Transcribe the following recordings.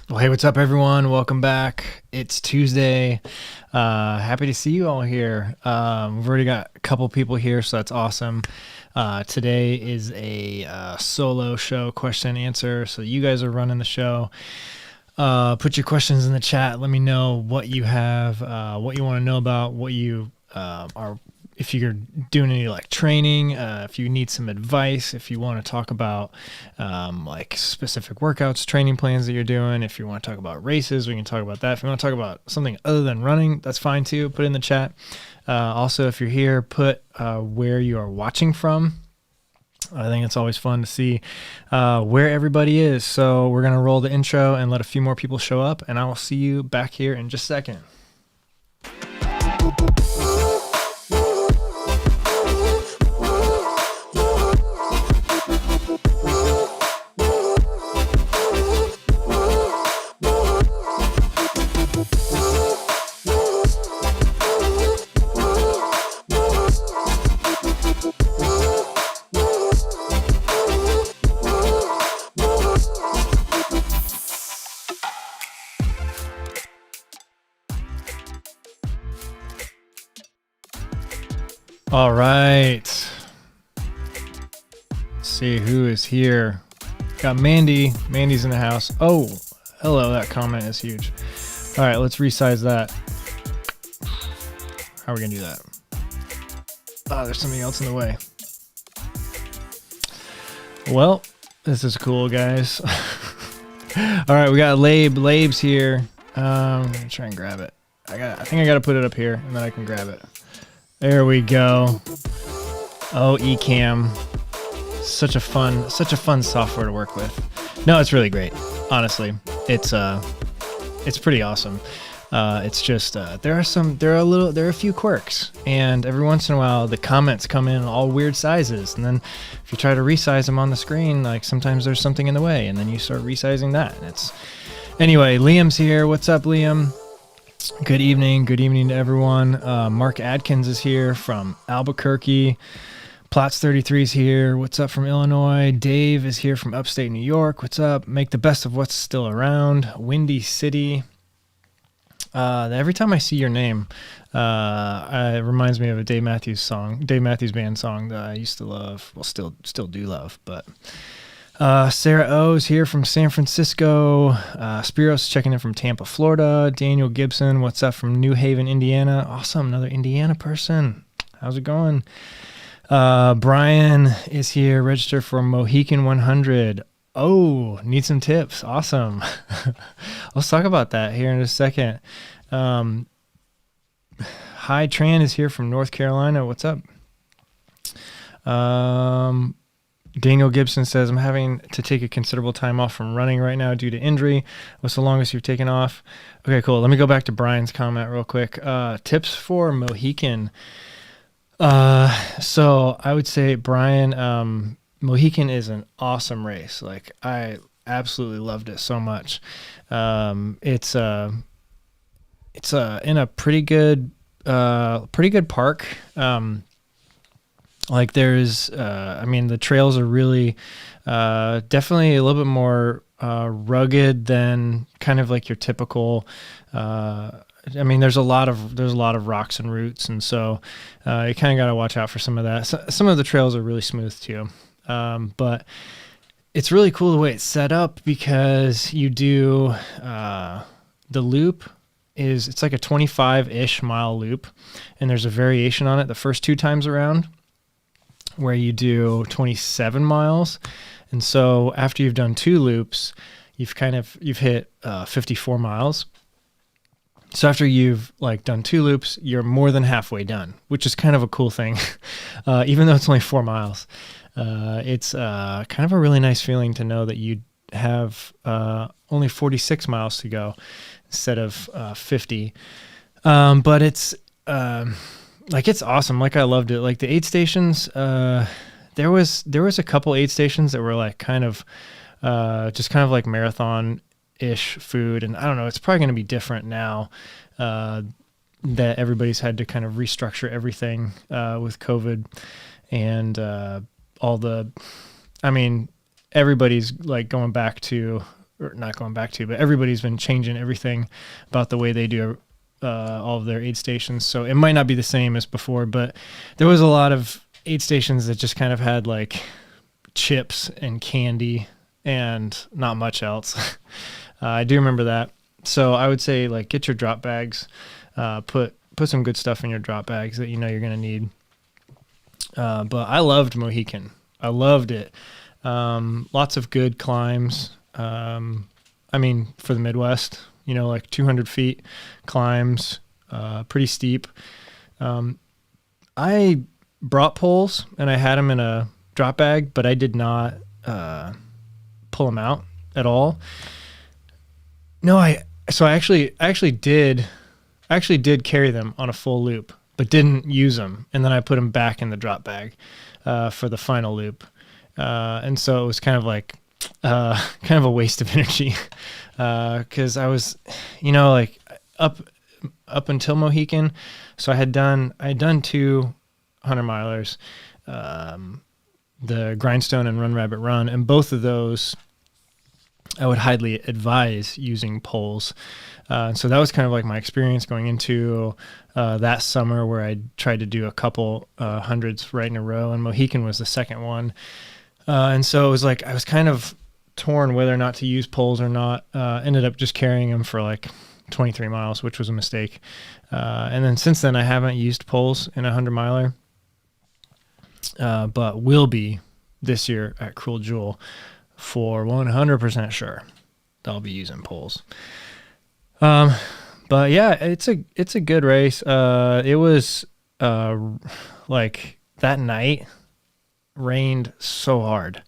Well, hey, what's up, everyone? Welcome back. It's Tuesday. Happy to see you all here. We've already got a couple people here, so that's awesome. Today is a solo show, question and answer. So you guys are running the show. Put your questions in the chat. Let me know what you have, what you want to know about, what you are, if you're doing any like training, if you need some advice, if you want to talk about like specific workouts, training plans that you're doing, if you want to talk about races, we can talk about that. If you want to talk about something other than running, that's fine too. Put it in the chat. Also, if you're here, put where you are watching from. I think it's always fun to see where everybody is. So we're going to roll the intro and let a few more people show up, and I will see you back here in just a second. All right. Let's see who is here. Got Mandy. Mandy's in the house. Oh, hello. That comment is huge. All right, let's resize that. How are we going to do that? Oh, there's something else in the way. Well, this is cool, guys. All right, we got Labes here. I'm going to try and grab it. I think I got to put it up here, and then I can grab it. There we go. Oh, Ecamm. Such a fun software to work with. No, it's really great. Honestly, it's pretty awesome. It's just there are a few quirks, and every once in a while the comments come in all weird sizes, and then if you try to resize them on the screen, like sometimes there's something in the way, and then you start resizing that. And anyway. Liam's here. What's up, Liam? Good evening to everyone. Mark Adkins is here from Albuquerque. Plots 33 is here. What's up from Illinois? Dave is here from upstate New York. What's up? Make the best of what's still around. Windy City. Every time I see your name, it reminds me of a Dave Matthews Band song that I used to love. Well, still do love, but Sarah O is here from San Francisco. Spiros checking in from Tampa, Florida. Daniel Gibson, what's up from New Haven, Indiana? Awesome, another Indiana person. How's it going? Brian is here, register for Mohican 100. Oh, need some tips. Awesome. Let's talk about that here in a second. Hi, Tran is here from North Carolina. What's up? Daniel Gibson says, I'm having to take a considerable time off from running right now due to injury. What's the longest you've taken off? Okay, cool. Let me go back to Brian's comment real quick. Tips for Mohican. So I would say, Brian, Mohican is an awesome race. Like, I absolutely loved it so much. It's in a pretty good park. Like there's, I mean, the trails are really, definitely a little bit more, rugged than kind of like your typical, I mean, there's a lot of rocks and roots. And so, you kind of got to watch out for some of that. So, some of the trails are really smooth too. But it's really cool the way it's set up because you do, the loop it's like a 25-ish mile loop, and there's a variation on it the first 2 times around where you do 27 miles. And so after you've done 2 loops, you've hit 54 miles. So after you've like done 2 loops, you're more than halfway done, which is kind of a cool thing. Even though it's only 4 miles, it's kind of a really nice feeling to know that you have only 46 miles to go instead of 50. But it's like, it's awesome. Like, I loved it. Like the aid stations, there was a couple aid stations that were like kind of just kind of like marathon-ish food. And I don't know, it's probably going to be different now that everybody's had to kind of restructure everything with COVID and I mean, everybody's like going back to, or not going back to, but everybody's been changing everything about the way they do all of their aid stations. So it might not be the same as before, but there was a lot of aid stations that just kind of had like chips and candy and not much else. I do remember that. So I would say like get your drop bags, put some good stuff in your drop bags that you know you're going to need. But I loved Mohican. I loved it. Lots of good climbs. I mean, for the Midwest, you know, like 200 feet climbs, pretty steep. I brought poles and I had them in a drop bag, but I did not pull them out at all. No, I actually did carry them on a full loop, but didn't use them. And then I put them back in the drop bag for the final loop. And so it was kind of like kind of a waste of energy because I was, you know, like up until Mohican. So I had done 2 100-milers, the Grindstone and Run Rabbit Run, and both of those I would highly advise using poles. So that was kind of like my experience going into that summer where I tried to do a couple hundreds right in a row, and Mohican was the second one. And so it was like I was kind of torn whether or not to use poles or not. Ended up just carrying them for like 23 miles, which was a mistake. And then since then, I haven't used poles in a 100-miler, but will be this year at Cruel Jewel for 100% sure. I'll be using poles. But yeah, it's a good race. It was like that night rained so hard.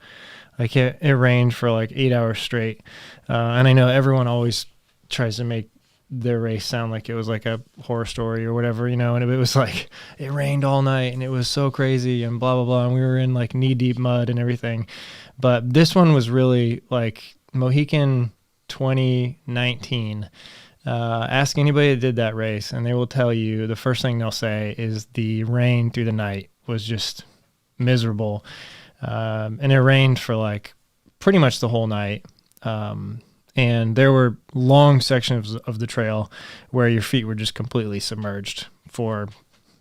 Like it rained for like 8 hours straight. And I know everyone always tries to make their race sound like it was like a horror story or whatever, you know, and it was like it rained all night and it was so crazy and blah, blah, blah. And we were in like knee deep mud and everything. But this one was really like Mohican 2019. Ask anybody that did that race and they will tell you the first thing they'll say is the rain through the night was just miserable. And it rained for like pretty much the whole night. And there were long sections of the trail where your feet were just completely submerged for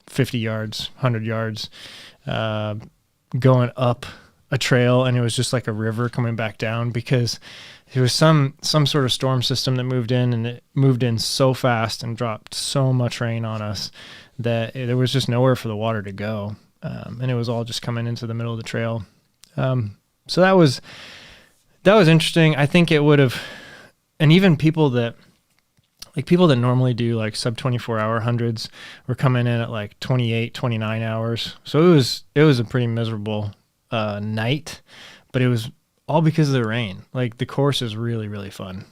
50 yards, 100 yards, going up a trail. And it was just like a river coming back down because there was some sort of storm system that moved in, and it moved in so fast and dropped so much rain on us that there was just nowhere for the water to go. And it was all just coming into the middle of the trail. So that was interesting. I think it would have, and even people that normally do like sub 24-hour hundreds were coming in at like 28, 29 hours. So it was a pretty miserable night, but it was all because of the rain. Like the course is really, really fun.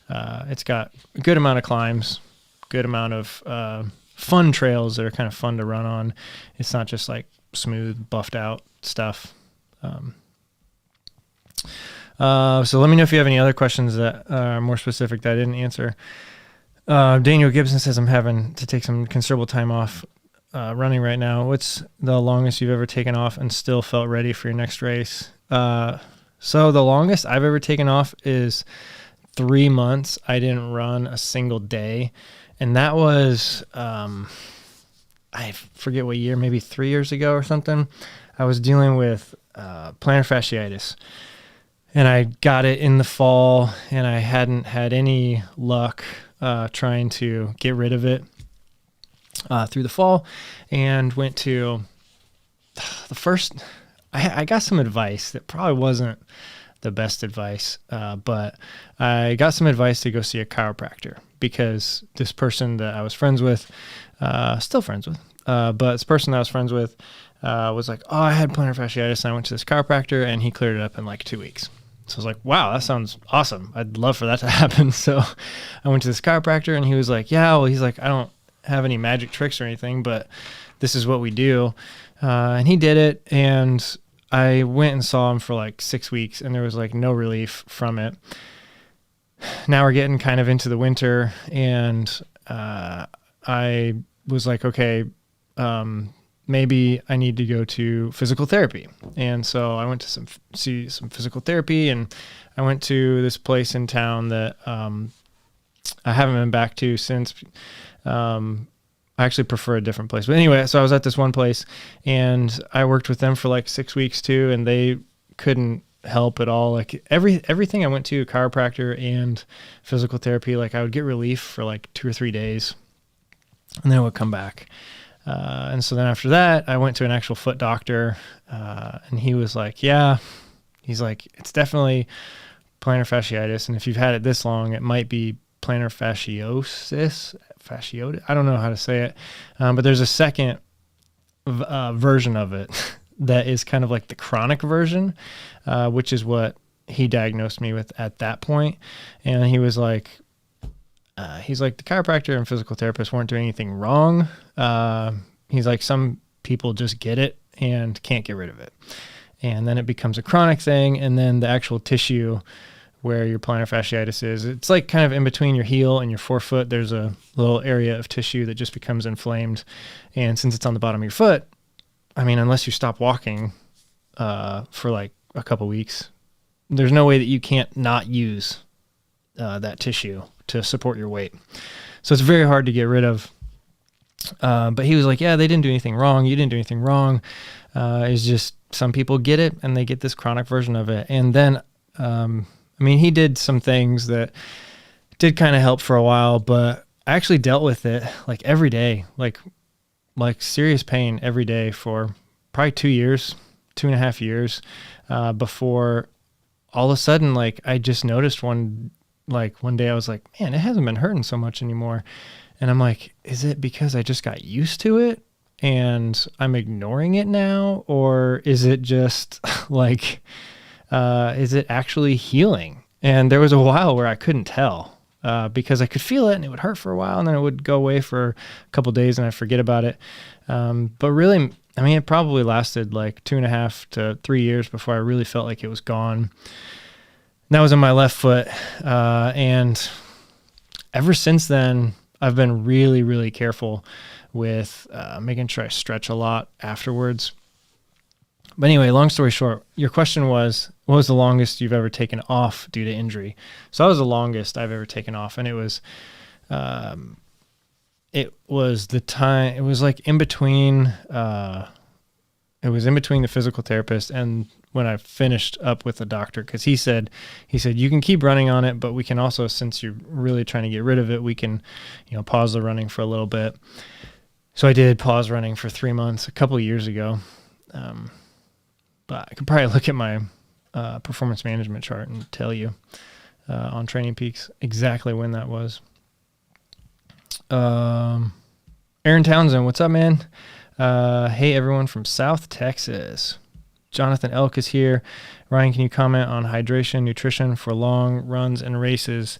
It's got a good amount of climbs, good amount of fun trails that are kind of fun to run on. It's not just like smooth, buffed out stuff. So let me know if you have any other questions that are more specific that I didn't answer. Daniel Gibson says, I'm having to take some considerable time off running right now. What's the longest you've ever taken off and still felt ready for your next race? So the longest I've ever taken off is 3 months. I didn't run a single day. And that was, I forget what year, maybe 3 years ago or something. I was dealing with plantar fasciitis. And I got it in the fall, and I hadn't had any luck trying to get rid of it through the fall, and went to the first. I got some advice that probably wasn't the best advice, but I got some advice to go see a chiropractor because this person that I was friends with, still friends with, but this person that I was friends with was like, oh, I had plantar fasciitis, and I went to this chiropractor, and he cleared it up in like 2 weeks. So I was like, wow, that sounds awesome. I'd love for that to happen. So I went to this chiropractor, and he was like, yeah, well, he's like, I don't have any magic tricks or anything, but this is what we do. And he did it, and I went and saw him for like 6 weeks, and there was like no relief from it. Now we're getting kind of into the winter, and I was like, okay, maybe I need to go to physical therapy. And so I went to see some physical therapy, and I went to this place in town that I haven't been back to since. I actually prefer a different place. But anyway, so I was at this one place, and I worked with them for like 6 weeks too, and they couldn't help at all. Like everything I went to, chiropractor and physical therapy, like I would get relief for like 2 or 3 days, and then it would come back. And so then after that, I went to an actual foot doctor, and he was like, yeah, he's like, it's definitely plantar fasciitis. And if you've had it this long, it might be plantar fasciosis. I don't know how to say it. But there's a second version of it that is kind of like the chronic version, which is what he diagnosed me with at that point. And he was like, he's like, the chiropractor and physical therapist weren't doing anything wrong. He's like, some people just get it and can't get rid of it. And then it becomes a chronic thing. And then the actual tissue where your plantar fasciitis is, it's like kind of in between your heel and your forefoot. There's a little area of tissue that just becomes inflamed. And since it's on the bottom of your foot, I mean, unless you stop walking for like a couple weeks, there's no way that you can't not use that tissue to support your weight. So it's very hard to get rid of. But he was like, yeah, they didn't do anything wrong. You didn't do anything wrong. It's just some people get it and they get this chronic version of it. And then, I mean, he did some things that did kind of help for a while, but I actually dealt with it like every day, like serious pain every day for probably 2 years, 2.5 years, before all of a sudden, like I just noticed one day I was like, man, it hasn't been hurting so much anymore. And I'm like, is it because I just got used to it and I'm ignoring it now? Or is it just like, is it actually healing? And there was a while where I couldn't tell because I could feel it and it would hurt for a while and then it would go away for a couple days and I'd forget about it. But really, I mean, it probably lasted like 2.5 to 3 years before I really felt like it was gone. And that was on my left foot. And ever since then, I've been really, really careful with making sure I stretch a lot afterwards. But anyway, long story short, your question was, what was the longest you've ever taken off due to injury? So that was the longest I've ever taken off. And it was the time, it was like in between, it was in between the physical therapist and when I finished up with the doctor, because he said, you can keep running on it, but we can also, since you're really trying to get rid of it, we can, pause the running for a little bit. So I did pause running for 3 months a couple of years ago. But I could probably look at my performance management chart and tell you on Training Peaks exactly when that was. Aaron Townsend, what's up, man? Hey, everyone from South Texas. Jonathan Elk is here. Ryan, can you comment on hydration, nutrition for long runs and races,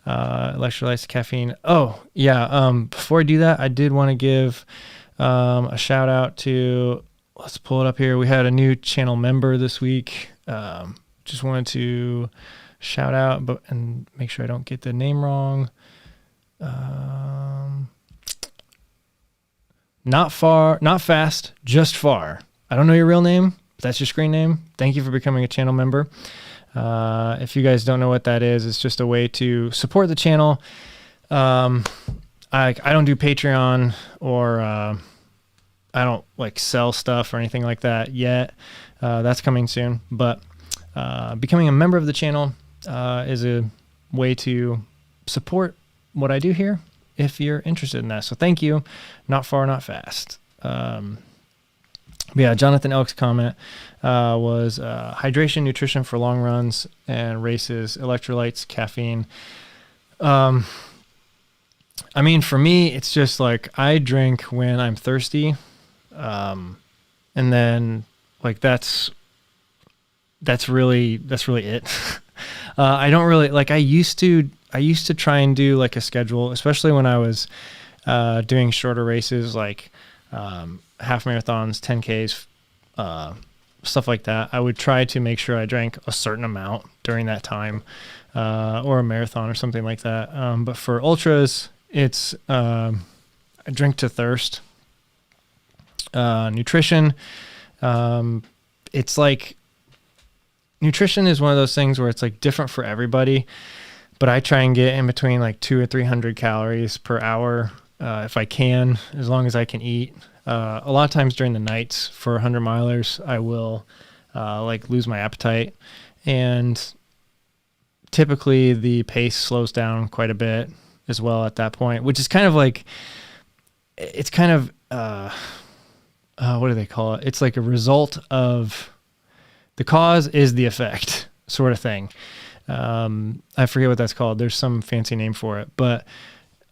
electrolytes, caffeine? Oh, yeah. Before I do that, I did want to give a shout out to, let's pull it up here. We had a new channel member this week. just wanted to shout out, and make sure I don't get the name wrong. Not fast, just far. I don't know your real name, but that's your screen name. Thank you for becoming a channel member. If you guys don't know what that is, it's just a way to support the channel. I don't do Patreon, or I don't like sell stuff or anything like that yet. That's coming soon, but becoming a member of the channel is a way to support what I do here if you're interested in that. So thank you. Not far, not fast. Yeah, Jonathan Elk's comment was hydration, nutrition for long runs and races, electrolytes, caffeine. I mean, for me, it's just like I drink when I'm thirsty. And then like that's really it. I don't really like, I used to try and do like a schedule, especially when I was doing shorter races, like half marathons, 10Ks, stuff like that. I would try to make sure I drank a certain amount during that time, or a marathon or something like that. But for ultras, it's I drink to thirst. Nutrition, it's like, nutrition is one of those things where it's like different for everybody, but I try and get in between like 200 or 300 calories per hour, if I can, as long as I can eat. A lot of times during the nights for 100 milers, I will like lose my appetite, and typically the pace slows down quite a bit as well at that point, which is kind of like, it's kind of, what do they call it? It's like a result of the cause is the effect sort of thing. I forget what that's called. There's some fancy name for it, but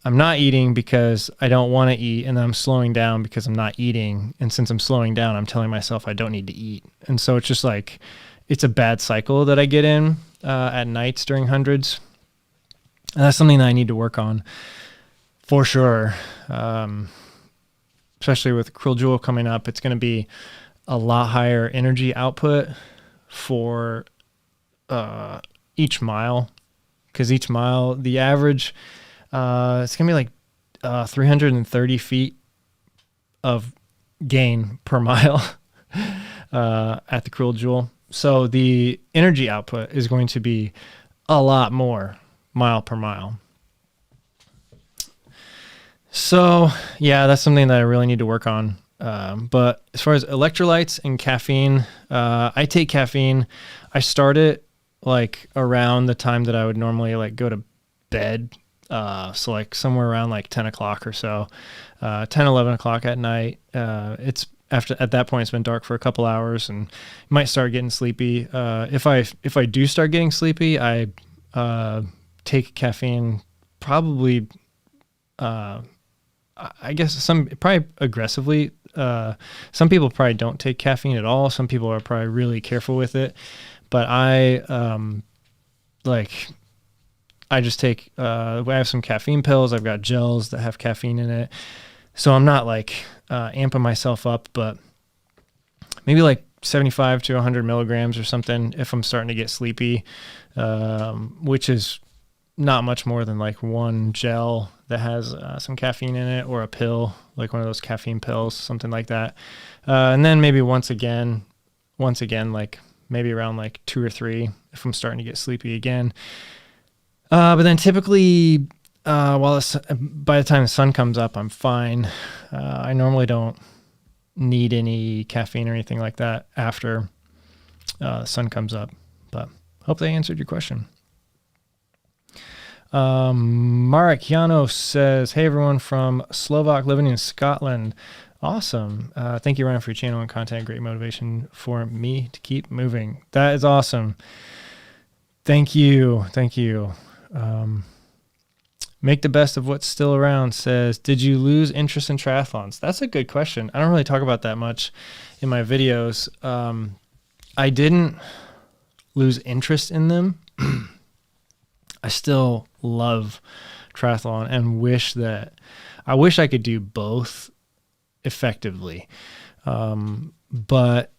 I'm not eating because I don't want to eat, and then I'm slowing down because I'm not eating. And since I'm slowing down, I'm telling myself I don't need to eat. And so it's just like, it's a bad cycle that I get in at nights during hundreds. And that's something that I need to work on for sure. Especially with Cruel Jewel coming up, it's going to be a lot higher energy output for each mile, because each mile, the average, it's going to be like 330 feet of gain per mile at the Cruel Jewel. So the energy output is going to be a lot more mile per mile. So yeah, that's something that I really need to work on. But as far as electrolytes and caffeine, I take caffeine. I start it like around the time that I would normally like go to bed. So like somewhere around like 10 o'clock or so, 10, 11 o'clock at night. It's after, at that point, it's been dark for a couple hours and you might start getting sleepy. If I do start getting sleepy, I take caffeine probably, I guess probably aggressively. Some people probably don't take caffeine at all. Some people are probably really careful with it, but I just take, I have some caffeine pills. I've got gels that have caffeine in it. So I'm not like amping myself up, but maybe like 75 to 100 milligrams or something if I'm starting to get sleepy, which is not much more than like one gel that has some caffeine in it, or a pill, like one of those caffeine pills, something like that. And then maybe once again, like maybe around like 2 or 3 if I'm starting to get sleepy again. But then typically, by the time the sun comes up, I'm fine. I normally don't need any caffeine or anything like that after the sun comes up, but hope they answered your question. Marek Jano says, hey everyone from Slovak living in Scotland. Awesome. Thank you, Ryan, for your channel and content. Great motivation for me to keep moving. That is awesome. Thank you. Thank you. Make the best of what's still around says, did you lose interest in triathlons? That's a good question. I don't really talk about that much in my videos. I didn't lose interest in them. I still love triathlon and wish I could do both effectively. But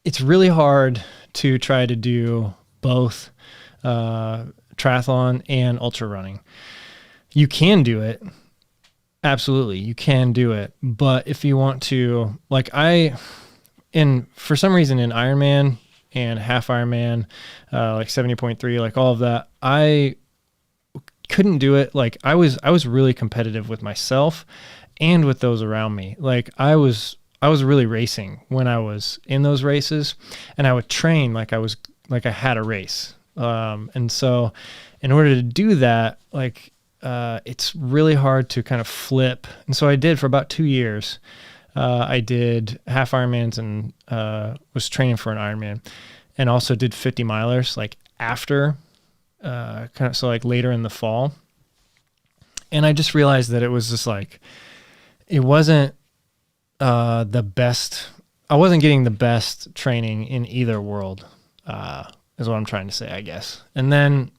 it's really hard to try to do both triathlon and ultra running. You can do it. Absolutely. You can do it. But if you want to, like for some reason in Ironman and half Ironman, like 70.3, like all of that, I couldn't do it. Like I was really competitive with myself and with those around me. Like I was really racing when I was in those races, and I would train like I had a race. And so in order to do that, like, it's really hard to kind of flip. And so I did for about 2 years. I did half Ironmans and was training for an Ironman, and also did 50 milers like after, so like later in the fall. And I just realized that it was just like, it wasn't the best. I wasn't getting the best training in either world, is what I'm trying to say, I guess. And then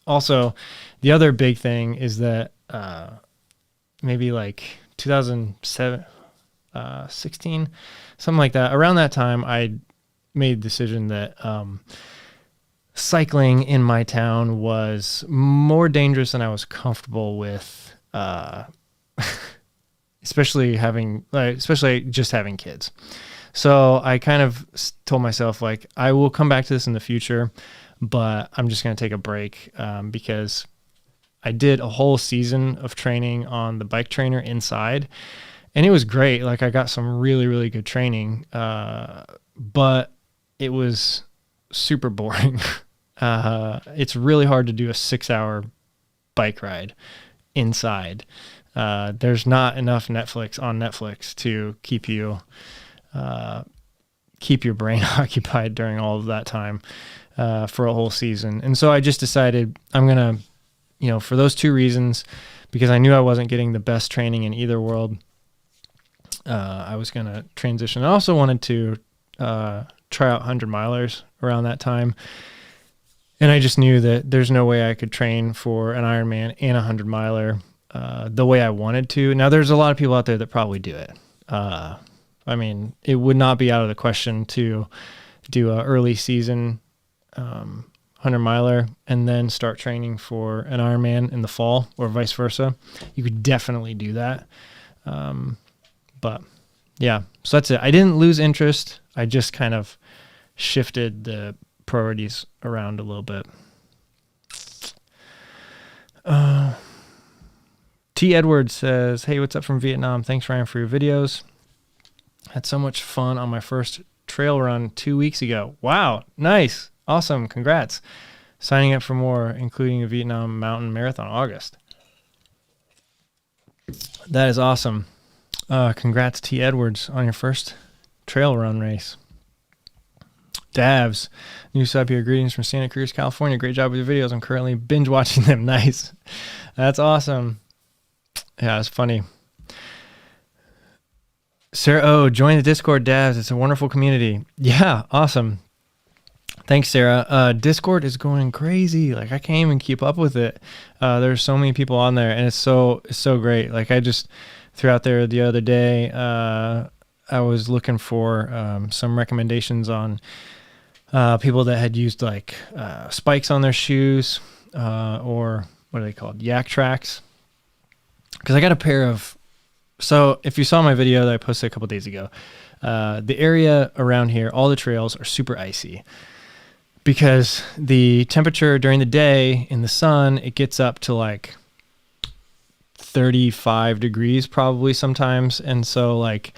also the other big thing is that maybe like 2007, 16, something like that. Around that time, I made the decision that cycling in my town was more dangerous than I was comfortable with, especially just having kids. So I kind of told myself, like, I will come back to this in the future, but I'm just going to take a break, because I did a whole season of training on the bike trainer inside, and it was great. Like I got some really, really good training, but it was super boring. It's really hard to do a 6-hour bike ride inside. There's not enough Netflix on Netflix to keep your brain occupied during all of that time, for a whole season. And so I just decided I'm going to, for those two reasons, because I knew I wasn't getting the best training in either world, I was going to transition. I also wanted to try out 100 milers around that time. And I just knew that there's no way I could train for an Ironman and a 100 miler the way I wanted to. Now, there's a lot of people out there that probably do it. I mean, it would not be out of the question to do a early season 100 miler and then start training for an Ironman in the fall, or vice versa. You could definitely do that. But yeah, so that's it. I didn't lose interest. I just kind of shifted the priorities around a little bit. T. Edwards says, "Hey, what's up from Vietnam? Thanks, Ryan, for your videos. Had so much fun on my first trail run 2 weeks ago." Wow, nice. Awesome. Congrats. Signing up for more, including a Vietnam Mountain Marathon August. That is awesome. Congrats, T. Edwards, on your first trail run race. Davs, new sub here. Greetings from Santa Cruz, California. Great job with your videos. I'm currently binge watching them. Nice. That's awesome. Yeah, it's funny. Sarah O, join the Discord, Davs. It's a wonderful community. Yeah, awesome. Thanks, Sarah. Discord is going crazy. Like, I can't even keep up with it. There's so many people on there, and it's so great. Like, I just threw out there the other day, I was looking for some recommendations on people that had used like spikes on their shoes, or what are they called? Yak tracks. Because I got a pair of, so if you saw my video that I posted a couple days ago, the area around here, all the trails are super icy because the temperature during the day in the sun, it gets up to like 35 degrees probably sometimes. And so like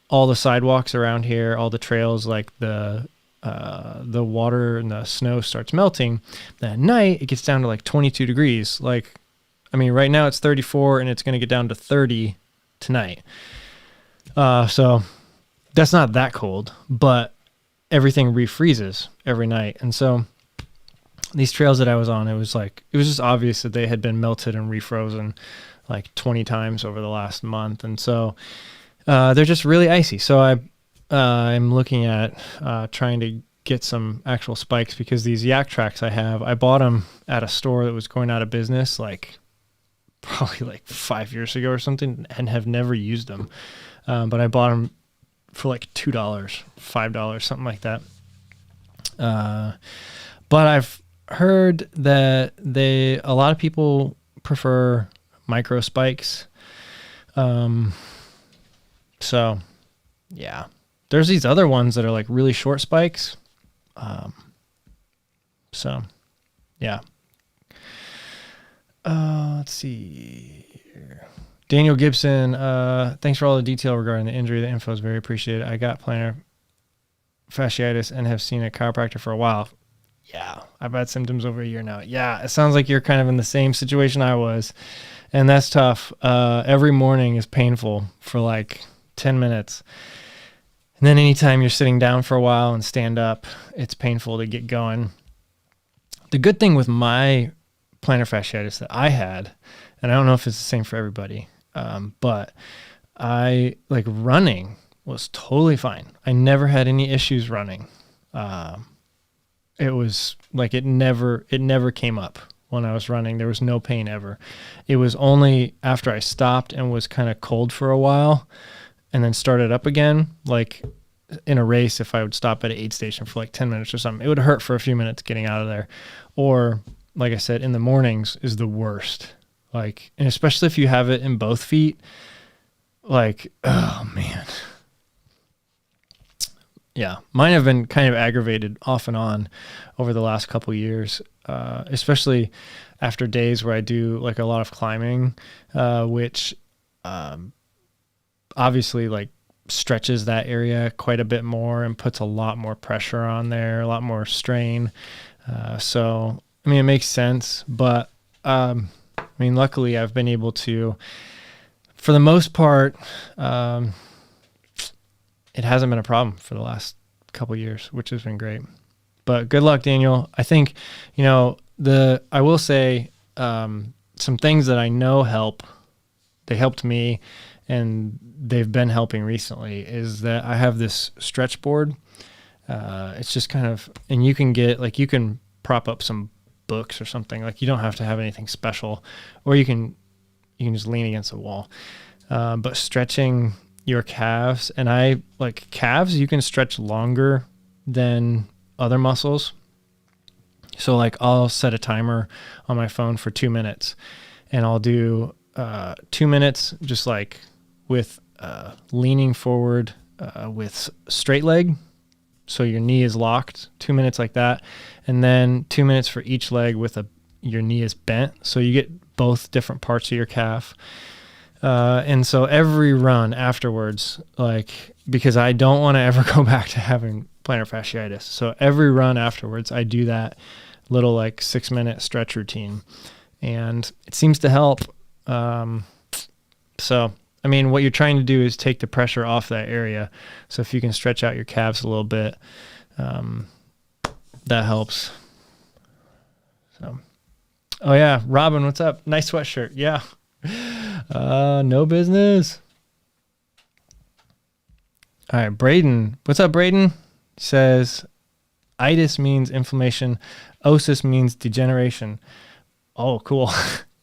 all the sidewalks around here, all the trails, like the water and the snow starts melting. Then at night, it gets down to like 22 degrees. Like, I mean, right now it's 34 and it's going to get down to 30 tonight. So that's not that cold, but everything refreezes every night. And so these trails that I was on, it was just obvious that they had been melted and refrozen like 20 times over the last month. And so they're just really icy. So I'm looking at trying to get some actual spikes, because these yak tracks I bought them at a store that was going out of business like probably like 5 years ago or something, and have never used them. But I bought them for like $2, $5, something like that. But I've heard that a lot of people prefer micro spikes. So yeah, there's these other ones that are like really short spikes. So yeah. Let's see here. Daniel Gibson, thanks for all the detail regarding the injury. The info is very appreciated. I got plantar fasciitis and have seen a chiropractor for a while. Yeah, I've had symptoms over a year now. Yeah, it sounds like you're kind of in the same situation I was, and that's tough. Every morning is painful for like 10 minutes. And then anytime you're sitting down for a while and stand up, it's painful to get going. The good thing with my plantar fasciitis that I had, and I don't know if it's the same for everybody, but I like running was totally fine. I never had any issues running. It was like it never came up when I was running. There was no pain ever. It was only after I stopped and was kind of cold for a while and then started up again, like in a race, if I would stop at an aid station for like 10 minutes or something, it would hurt for a few minutes getting out of there. Or like I said, in the mornings is the worst. Like, and especially if you have it in both feet, like, oh man. Yeah, mine have been kind of aggravated off and on over the last couple of years, especially after days where I do like a lot of climbing, which obviously like stretches that area quite a bit more and puts a lot more pressure on there, a lot more strain. So, I mean, it makes sense, but I mean, luckily I've been able to, for the most part, it hasn't been a problem for the last couple of years, which has been great. But good luck, Daniel. I think, you know, I will say some things that I know help, they helped me and they've been helping recently, is that I have this stretch board. It's just kind of, and you can get, like, you can prop up some books or something. Like, you don't have to have anything special, or you can just lean against a wall. But stretching your calves, and I like calves, you can stretch longer than other muscles. So like I'll set a timer on my phone for 2 minutes and I'll do 2 minutes just like with leaning forward with straight leg. So your knee is locked, 2 minutes like that. And then 2 minutes for each leg with your knee is bent. So you get both different parts of your calf. And so every run afterwards, like, because I don't want to ever go back to having plantar fasciitis. So every run afterwards, I do that little like 6-minute stretch routine, and it seems to help. So, I mean, what you're trying to do is take the pressure off that area. So if you can stretch out your calves a little bit, that helps. So, oh yeah, Robin, what's up? Nice sweatshirt. Yeah. No business. All right, Braden. What's up, Braden? Says, itis means inflammation. Osis means degeneration. Oh, cool.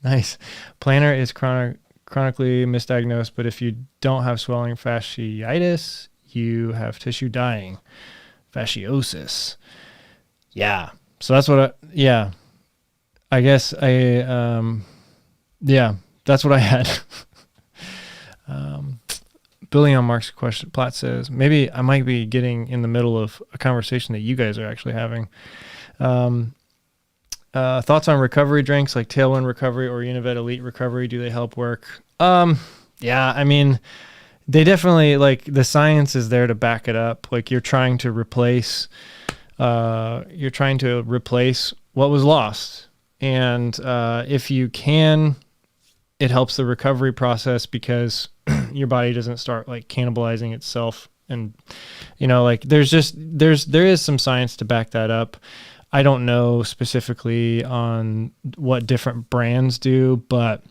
Nice. Plantar is chronically misdiagnosed, but if you don't have swelling fasciitis, you have tissue dying. Fasciosis. Yeah. So that's what I guess that's what I had. Building on Mark's question, Platt says, maybe I might be getting in the middle of a conversation that you guys are actually having. Thoughts on recovery drinks like Tailwind Recovery or Univet Elite Recovery? Do they help work? Yeah, I mean, they definitely, like, the science is there to back it up. Like, you're trying to replace what was lost. And if you can, it helps the recovery process because your body doesn't start like cannibalizing itself. And, you know, like there is some science to back that up. I don't know specifically on what different brands do, but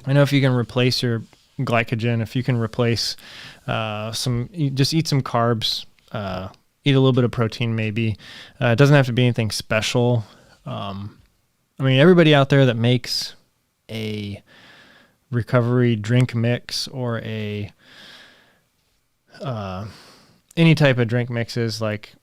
I know if you can replace your glycogen, if you can replace just eat some carbs, eat a little bit of protein maybe. It doesn't have to be anything special. I mean, everybody out there that makes a recovery drink mix or a any type of drink mixes, like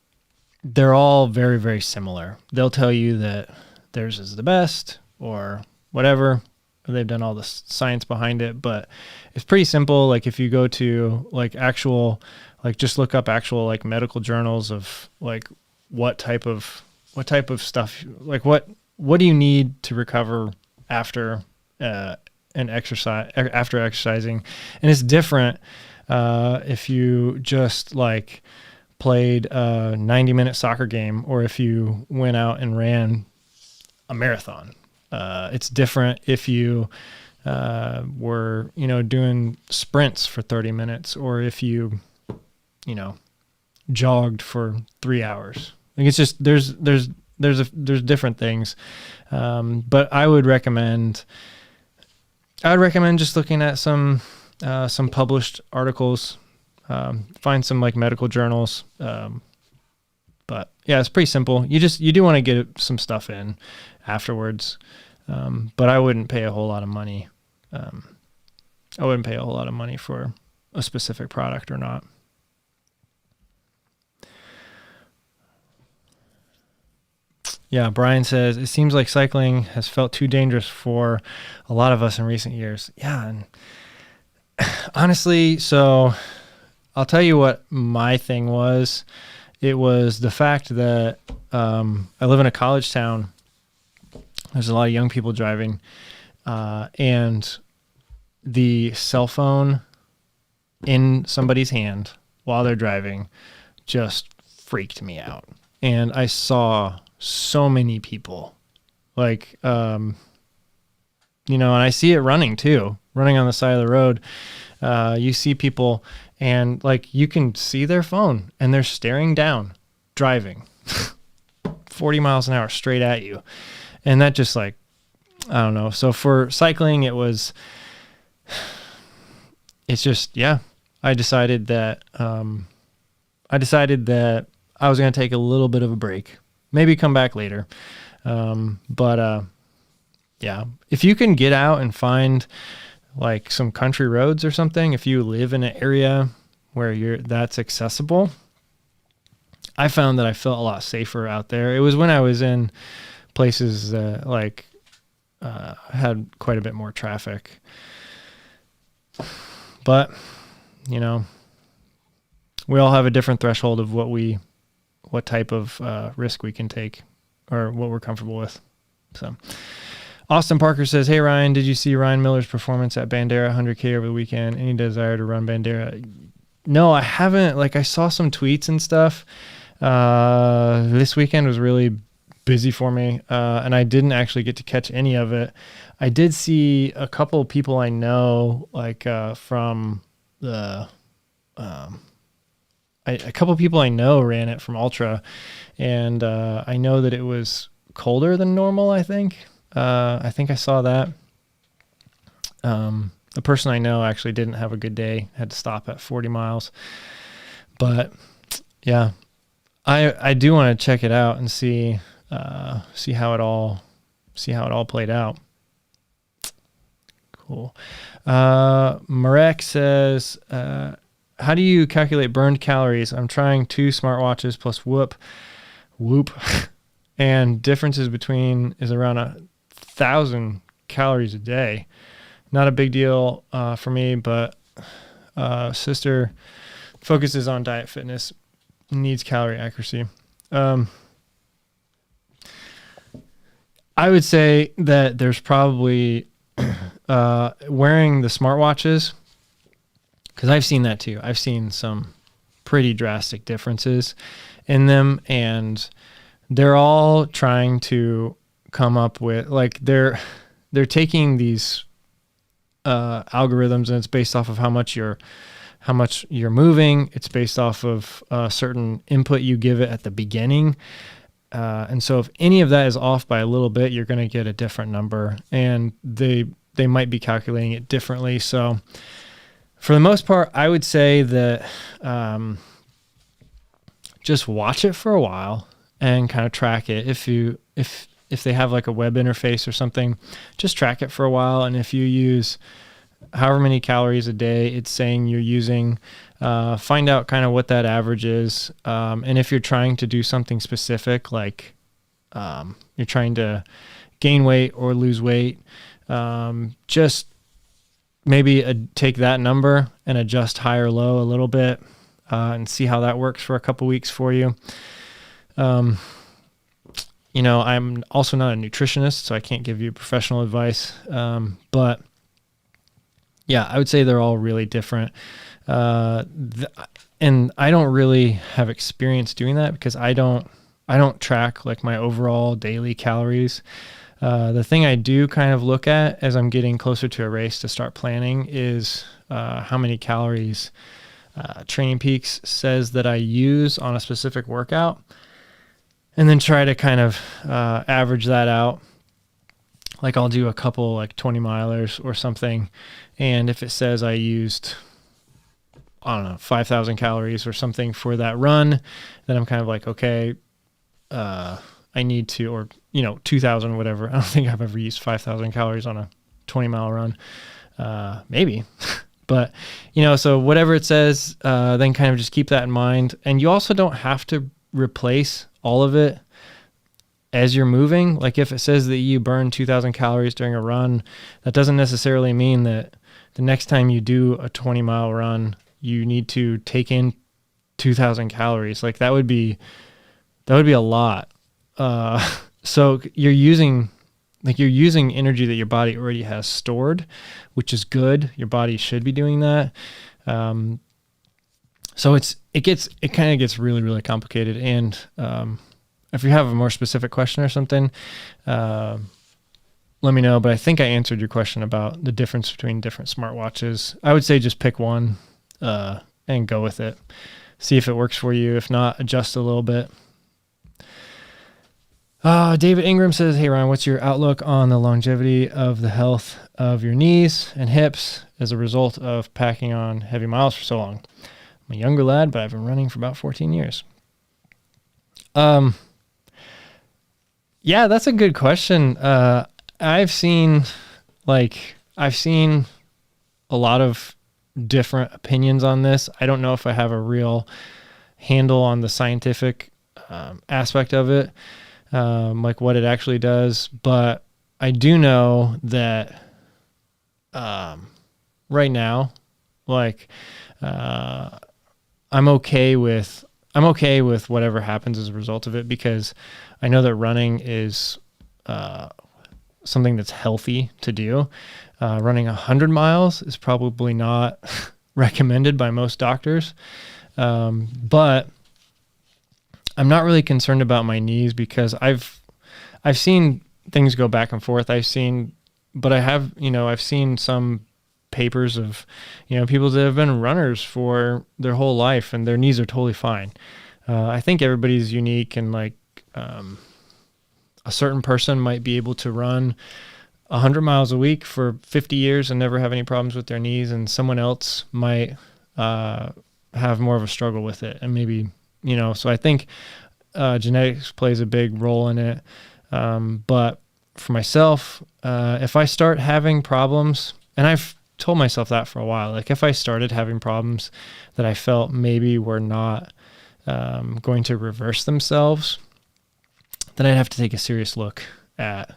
they're all very, very similar. They'll tell you that theirs is the best or whatever. They've done all the science behind it, but it's pretty simple. Like if you go to like actual, like just look up actual like medical journals of like what type of stuff, like what do you need to recover after an exercise, after exercising. And it's different if you just like played a 90-minute soccer game or if you went out and ran a marathon. It's different if you were, doing sprints for 30 minutes or if you, jogged for 3 hours. Like it's just, there's different things. But I would recommend just looking at some published articles, find some like medical journals. But yeah, it's pretty simple. You do want to get some stuff in afterwards. But I wouldn't pay a whole lot of money. I wouldn't pay a whole lot of money for a specific product or not. Yeah, Brian says, it seems like cycling has felt too dangerous for a lot of us in recent years. Yeah, and honestly, so I'll tell you what my thing was. It was the fact that I live in a college town. There's a lot of young people driving, and the cell phone in somebody's hand while they're driving just freaked me out. And I saw so many people like, and I see it running on the side of the road. You see people and like, you can see their phone and they're staring down, driving 40 miles an hour straight at you. And that just like, I don't know. So for cycling, it's just, yeah, I decided that I was going to take a little bit of a break, maybe come back later. But yeah, if you can get out and find like some country roads or something, if you live in an area where that's accessible, I found that I felt a lot safer out there. It was when I was in places that like had quite a bit more traffic. But, we all have a different threshold of what type of risk we can take or what we're comfortable with. So Austin Parker says, hey, Ryan, did you see Ryan Miller's performance at Bandera 100K over the weekend? Any desire to run Bandera? No, I haven't. Like I saw some tweets and stuff. This weekend was really busy for me, and I didn't actually get to catch any of it. I did see a couple of people I know, like from the a couple of people I know ran it from Ultra, and I know that it was colder than normal. I think I saw that. The person I know actually didn't have a good day, had to stop at 40 miles. But yeah, I do want to check it out and see how it all played out. Cool. Marek says, how do you calculate burned calories? I'm trying 2 smartwatches plus Whoop, and differences between is around 1,000 calories a day. Not a big deal for me, but sister focuses on diet fitness, needs calorie accuracy. I would say that there's probably wearing the smartwatches, because I've seen that too. I've seen some pretty drastic differences in them, and they're all trying to come up with, like, they're taking these algorithms, and it's based off of how much you're moving. It's based off of a certain input you give it at the beginning. And so if any of that is off by a little bit, you're going to get a different number, and they might be calculating it differently. So for the most part, I would say that just watch it for a while and kind of track it. If they have like a web interface or something, just track it for a while. And if you use however many calories a day it's saying you're using, find out kind of what that average is. And if you're trying to do something specific, like you're trying to gain weight or lose weight, just maybe take that number and adjust high or low a little bit, and see how that works for a couple weeks for you. I'm also not a nutritionist, so I can't give you professional advice. But yeah, I would say they're all really different. And I don't really have experience doing that because I don't track like my overall daily calories. The thing I do kind of look at as I'm getting closer to a race to start planning is how many calories Training Peaks says that I use on a specific workout, and then try to kind of average that out. Like I'll do a couple like 20 milers or something, and if it says I used, I don't know, 5,000 calories or something for that run, then I'm kind of like, okay, I need to, or 2,000, whatever. I don't think I've ever used 5,000 calories on a 20-mile run. Maybe. But, so whatever it says, then kind of just keep that in mind. And you also don't have to replace all of it as you're moving. Like if it says that you burn 2,000 calories during a run, that doesn't necessarily mean that the next time you do a 20-mile run, you need to take in 2,000 calories. Like that would be a lot. So you're using energy that your body already has stored, which is good. Your body should be doing that. So it kind of gets really, really complicated. And if you have a more specific question or something, let me know. But I think I answered your question about the difference between different smartwatches. I would say just pick one and go with it. See if it works for you. If not, adjust a little bit. David Ingram says, hey, Ryan, what's your outlook on the longevity of the health of your knees and hips as a result of packing on heavy miles for so long? I'm a younger lad, but I've been running for about 14 years. Yeah, that's a good question. I've seen a lot of different opinions on this. I don't know if I have a real handle on the scientific aspect of it. Like what it actually does, but I do know that right now, like I'm okay with whatever happens as a result of it, because I know that running is something that's healthy to do. Running 100 miles is probably not recommended by most doctors, but I'm not really concerned about my knees because I've seen things go back and forth. I've seen some papers of, people that have been runners for their whole life and their knees are totally fine. I think everybody's unique, and like, a certain person might be able to run 100 miles a week for 50 years and never have any problems with their knees. And someone else might, have more of a struggle with it. And maybe, so I think genetics plays a big role in it. But for myself, if I start having problems, and I've told myself that for a while, like if I started having problems that I felt maybe were not going to reverse themselves, then I'd have to take a serious look at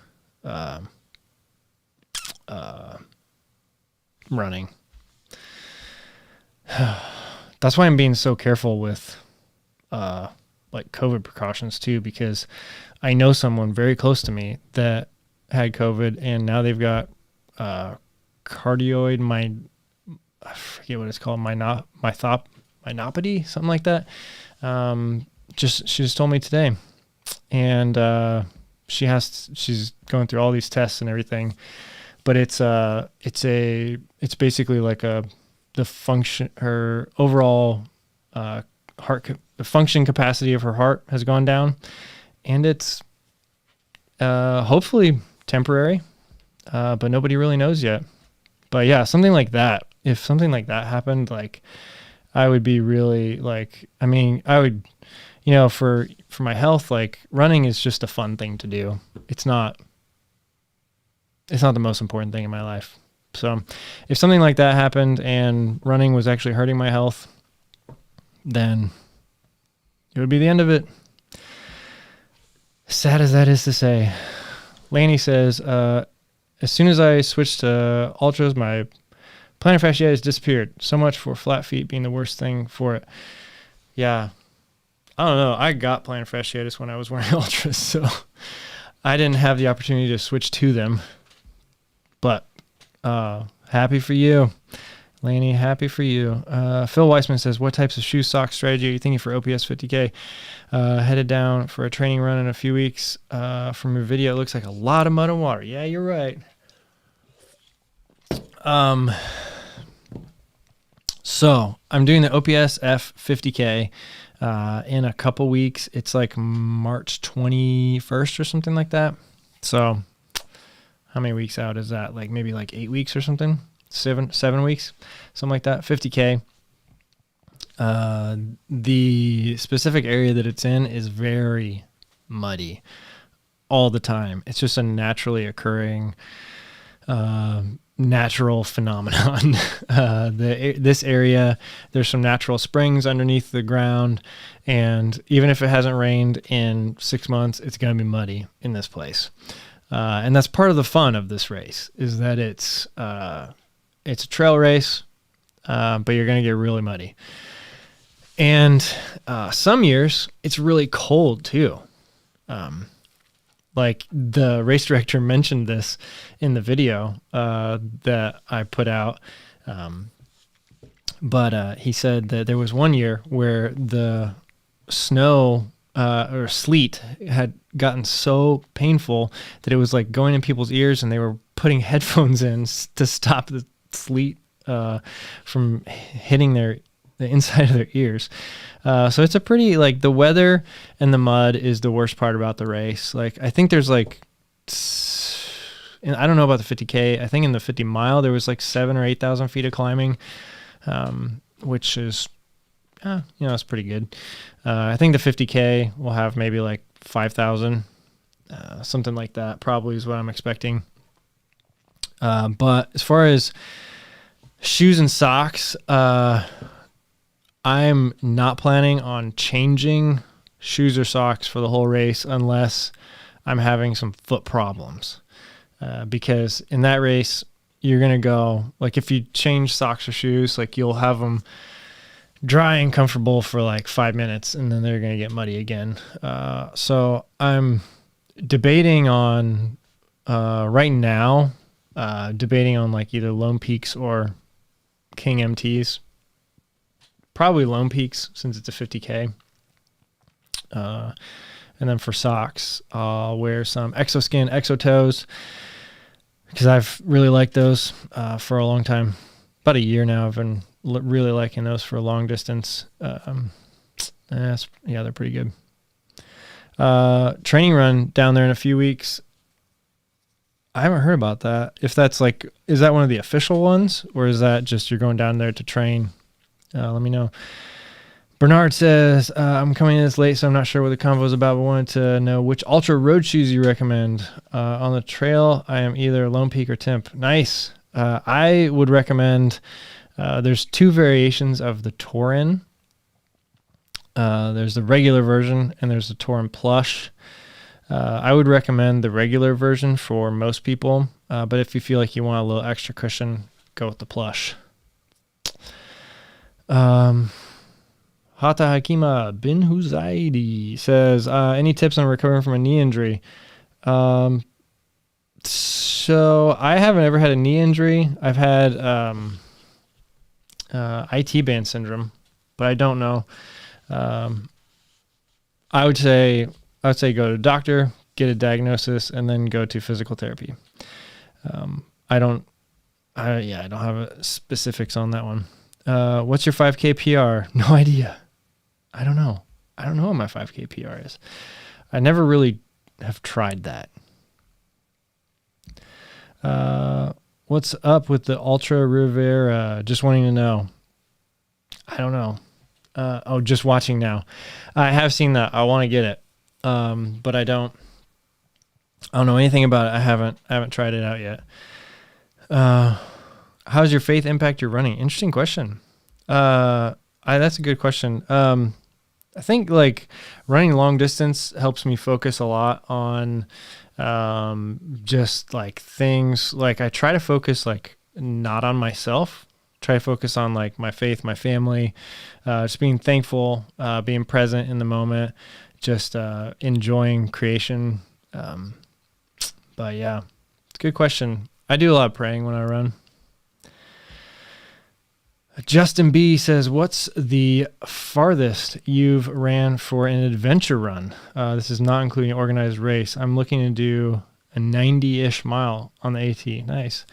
running. That's why I'm being so careful with like COVID precautions too, because I know someone very close to me that had COVID and now they've got cardioid, I forget what it's called, myopathy, something like that. She just told me today, and she's going through all these tests and everything, but it's basically like her overall the function capacity of her heart has gone down, and it's hopefully temporary, but nobody really knows yet. But yeah, something like that. If something like that happened, like I would be really like, I would, for my health, like running is just a fun thing to do. It's not the most important thing in my life. So if something like that happened and running was actually hurting my health, then it would be the end of it. Sad as that is to say. Laney says, as soon as I switched to ultras, my plantar fasciitis disappeared. So much for flat feet being the worst thing for it. Yeah. I don't know. I got plantar fasciitis when I was wearing ultras, so I didn't have the opportunity to switch to them. But happy for you. Laney, happy for you. Phil Weissman says, what types of shoe sock strategy are you thinking for OPS 50K? Headed down for a training run in a few weeks. From your video, it looks like a lot of mud and water. Yeah, you're right. So I'm doing the OPS F 50K in a couple weeks. It's like March 21st or something like that. So how many weeks out is that? Like maybe like 8 weeks or something? Seven weeks, something like that. 50K. The specific area that it's in is very muddy all the time. It's just a naturally occurring natural phenomenon. This area, there's some natural springs underneath the ground, and even if it hasn't rained in 6 months, it's going to be muddy in this place. And that's part of the fun of this race, is that it's a trail race, but you're going to get really muddy. And some years it's really cold too. Like the race director mentioned this in the video that I put out. But he said that there was one year where the snow or sleet had gotten so painful that it was like going in people's ears, and they were putting headphones in to stop the sleet from hitting the inside of their ears. So it's a pretty, like, the weather and the mud is the worst part about the race. Like, I think there's like, and I don't know about the 50K. I think in the 50 mile, there was like 7,000 or 8,000 feet of climbing, which is, it's pretty good. I think the 50K will have maybe like 5,000, something like that, probably is what I'm expecting. But as far as shoes and socks, I'm not planning on changing shoes or socks for the whole race unless I'm having some foot problems. Because in that race, you're going to go, like, if you change socks or shoes, like, you'll have them dry and comfortable for like 5 minutes, and then they're going to get muddy again. So I'm debating on, right now, debating on like either Lone Peaks or King MTs. Probably Lone Peaks, since it's a 50K. And then for socks, I'll wear some Exoskin Exo Toes, because I've really liked those for a long time. About a year now, I've been really liking those for a long distance. They're pretty good. Training run down there in a few weeks. I haven't heard about that. If that's like, is that one of the official ones, or is that just you're going down there to train? Let me know. Bernard says, I'm coming in this late, so I'm not sure what the convo is about, but wanted to know which ultra road shoes you recommend. On the trail, I am either Lone Peak or Timp. Nice. I would recommend, there's 2 variations of the Taurin. There's the regular version, and there's the Taurin Plush. I would recommend the regular version for most people, but if you feel like you want a little extra cushion, go with the Plush. Hata Hakima bin Huzaidi says, any tips on recovering from a knee injury? So I haven't ever had a knee injury. I've had IT band syndrome, but I don't know. I would say go to a doctor, get a diagnosis, and then go to physical therapy. I don't have specifics on that one. What's your 5K PR? No idea. I don't know. I don't know what my 5K PR is. I never really have tried that. What's up with the Ultra Rivera? Just wanting to know. I don't know. Just watching now. I have seen that. I want to get it. But I don't know anything about it. I haven't tried it out yet. How's your faith impact your running? Interesting question. That's a good question. I think like running long distance helps me focus a lot on just like things. Like I try to focus like not on myself. Try to focus on like my faith, my family, just being thankful, being present in the moment, just enjoying creation. But yeah, it's a good question. I do a lot of praying when I run. Justin B says, what's the farthest you've ran for an adventure run? This is not including an organized race. I'm looking to do a 90-ish mile on the AT. Nice.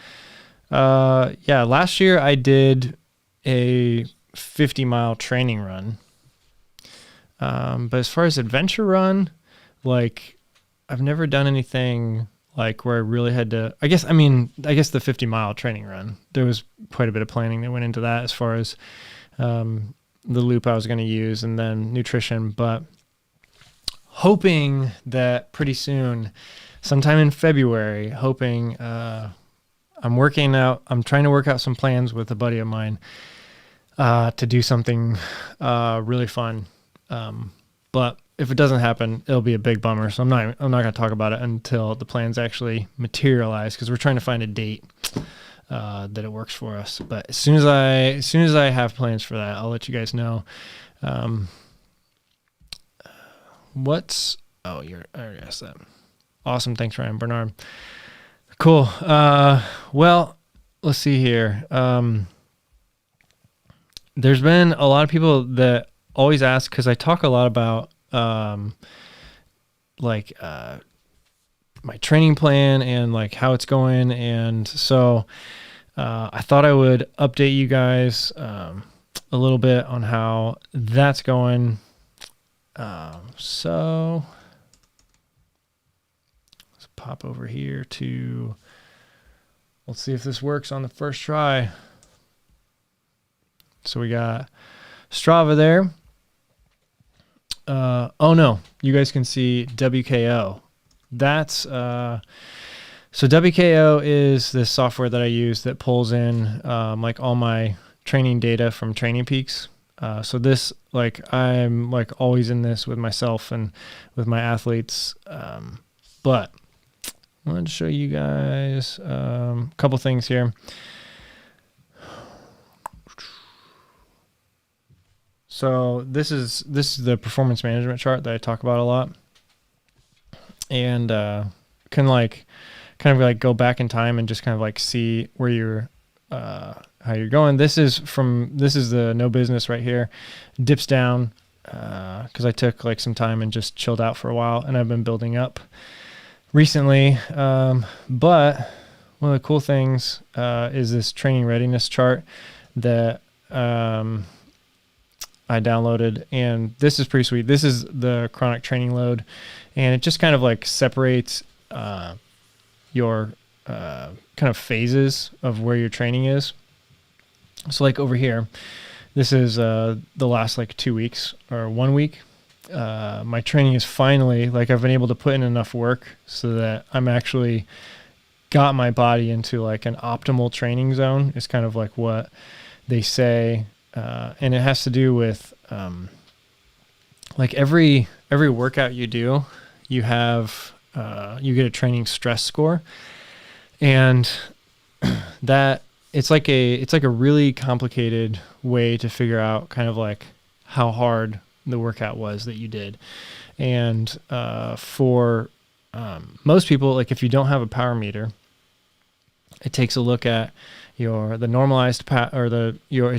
Yeah, last year I did a 50-mile training run. But as far as adventure run, like I've never done anything like where I really had to, I guess the 50-mile training run, there was quite a bit of planning that went into that as far as the loop I was going to use and then nutrition, but hoping that pretty soon, sometime in February, I'm trying to work out some plans with a buddy of mine to do something really fun. But if it doesn't happen, it'll be a big bummer. So I'm not going to talk about it until the plans actually materialize, because we're trying to find a date that it works for us. But as soon as I have plans for that, I'll let you guys know. I already asked that. Awesome. Thanks, Ryan Bernard. Cool. Well, let's see here. There's been a lot of people that always ask, because I talk a lot about my training plan and like how it's going. And so I thought I would update you guys a little bit on how that's going. So let's pop over here to, let's see if this works on the first try. So we got Strava there. Oh no, you guys can see WKO. That's, so WKO is this software that I use that pulls in, like all my training data from Training Peaks. So this, like, I'm like always in this with myself and with my athletes. But I wanted to show you guys, a couple things here. So this is the performance management chart that I talk about a lot, and can like kind of like go back in time and just kind of like see where you're how you're going. This is the no business right here. Dips down because I took like some time and just chilled out for a while, and I've been building up recently. But one of the cool things is this training readiness chart that I downloaded, and this is pretty sweet. This is the chronic training load, and it just kind of like separates your kind of phases of where your training is. So like over here, this is the last like 2 weeks or 1 week. My training is finally, like, I've been able to put in enough work so that I'm actually got my body into like an optimal training zone. It's kind of like what they say. And it has to do with, like every workout you do, you have, you get a training stress score, and that it's like a really complicated way to figure out kind of like how hard the workout was that you did. And, for, most people, like if you don't have a power meter, it takes a look at it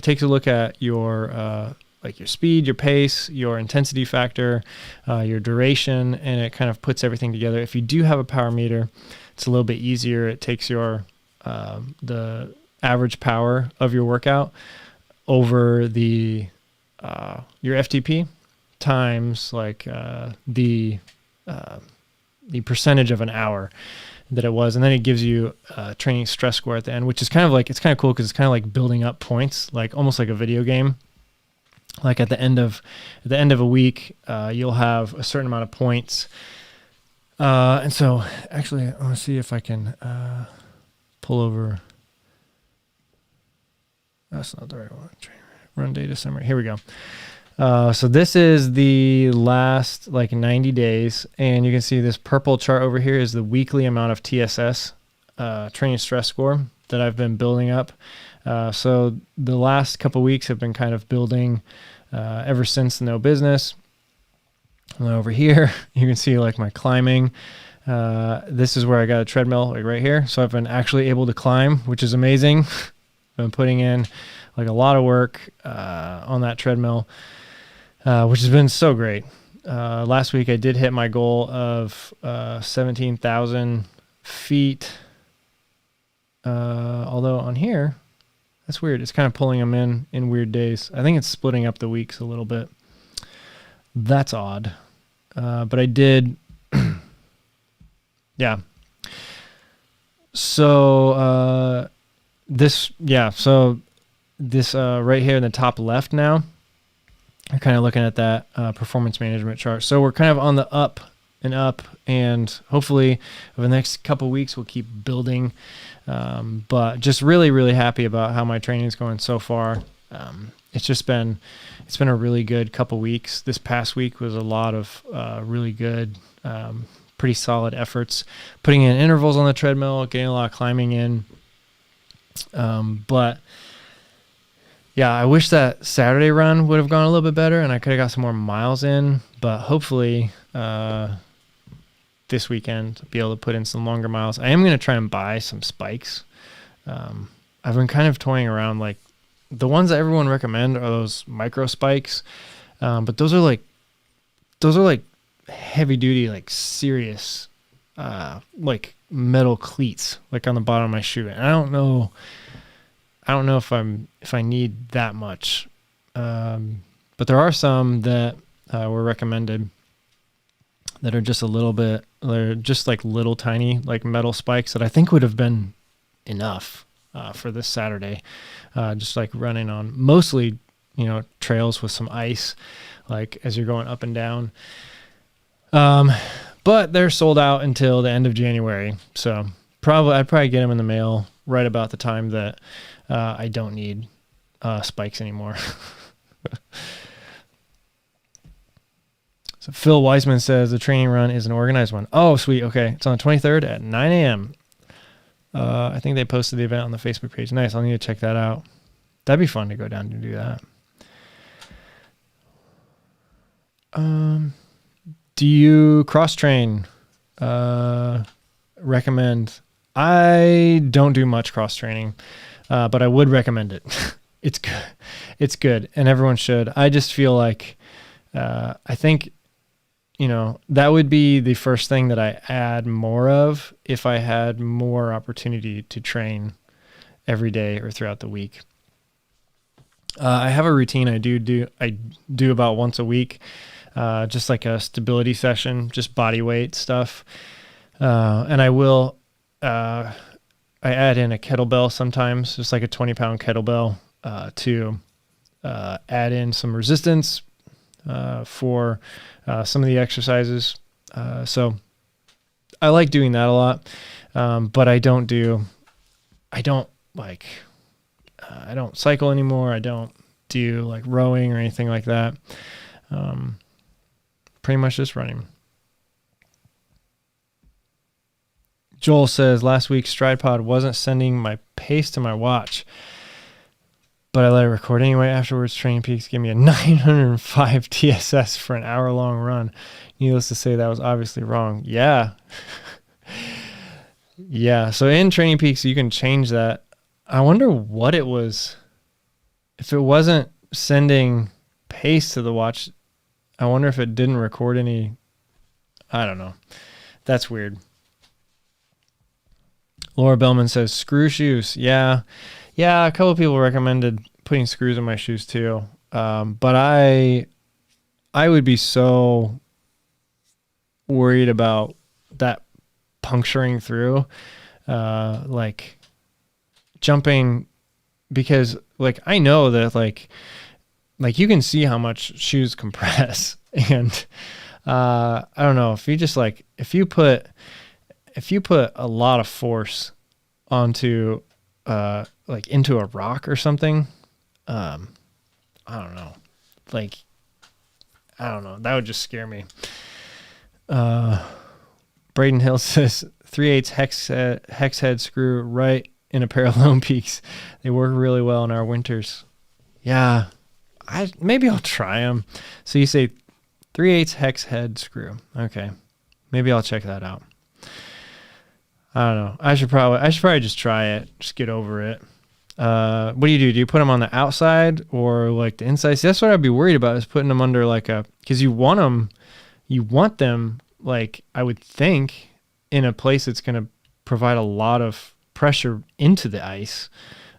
takes a look at your like your speed, your pace, your intensity factor, your duration, and it kind of puts everything together. If you do have a power meter, it's a little bit easier. It takes your the average power of your workout over the your FTP times like the percentage of an hour that it was, and then it gives you a training stress score at the end, which is kind of like, it's kind of cool because it's kind of like building up points, like almost like a video game. Like at the end of a week, you'll have a certain amount of points, and so actually I want to see if I can pull over. That's not the right one. Run data summary. Here we go. So this is the last like 90 days, and you can see this purple chart over here is the weekly amount of TSS, training stress score, that I've been building up. So the last couple weeks have been kind of building ever since no business. And then over here, you can see like my climbing. This is where I got a treadmill like right here. So I've been actually able to climb, which is amazing. I've been putting in like a lot of work on that treadmill, which has been so great. Last week I did hit my goal of 17,000 feet. Although on here, that's weird. It's kind of pulling them in weird days. I think it's splitting up the weeks a little bit. That's odd. But I did. Yeah. So this right here in the top left now, you're kind of looking at that performance management chart. So we're kind of on the up and up, and hopefully over the next couple weeks we'll keep building. But just really, really happy about how my training is going so far. It's been a really good couple weeks. This past week was a lot of really good, pretty solid efforts, putting in intervals on the treadmill, getting a lot of climbing in. But yeah, I wish that Saturday run would have gone a little bit better and I could have got some more miles in, but hopefully this weekend I'll be able to put in some longer miles. I am going to try and buy some spikes. I've been kind of toying around, like the ones that everyone recommend are those micro spikes. But those are like heavy duty, like serious, like metal cleats, like on the bottom of my shoe. And I don't know if I need that much. But there are some that were recommended that are just a little bit, they're just like little tiny, like metal spikes that I think would have been enough for this Saturday. Just like running on mostly, trails with some ice, like as you're going up and down. But they're sold out until the end of January. So I'd probably get them in the mail right about the time that I don't need spikes anymore. So Phil Weisman says the training run is an organized one. Oh, sweet. Okay. It's on the 23rd at 9 a.m. I think they posted the event on the Facebook page. Nice. I'll need to check that out. That'd be fun to go down and do that. Do you cross train? Recommend? I don't do much cross training, but I would recommend it. It's good. It's good, and everyone should. I just feel like I think that would be the first thing that I add more of if I had more opportunity to train every day or throughout the week. I have a routine I do about once a week, just like a stability session, just body weight stuff. And I add in a kettlebell sometimes, just like a 20-pound kettlebell, to add in some resistance for some of the exercises. So I like doing that a lot, but I don't cycle anymore. I don't do like rowing or anything like that. Pretty much just running. Joel says, last week's StridePod wasn't sending my pace to my watch, but I let it record anyway. Afterwards, Training Peaks gave me a 905 TSS for an hour-long run. Needless to say, that was obviously wrong. Yeah. Yeah, so in Training Peaks, you can change that. I wonder what it was. If it wasn't sending pace to the watch, I wonder if it didn't record any. I don't know. That's weird. Laura Bellman says, screw shoes. Yeah, a couple of people recommended putting screws in my shoes too. But I would be so worried about that puncturing through, like jumping, because like I know that like you can see how much shoes compress, and I don't know, if you put a lot of force onto like into a rock or something, I don't know. Like, I don't know. That would just scare me. Braden Hill says 3/8 hex head screw right in a pair of Lone Peaks. They work really well in our winters. Yeah, maybe I'll try them. So you say 3/8 hex head screw. Okay, maybe I'll check that out. I don't know. I should probably just try it. Just get over it. What do? Do you put them on the outside or like the inside? See, that's what I'd be worried about, is putting them under like because you want them like, I would think, in a place that's going to provide a lot of pressure into the ice,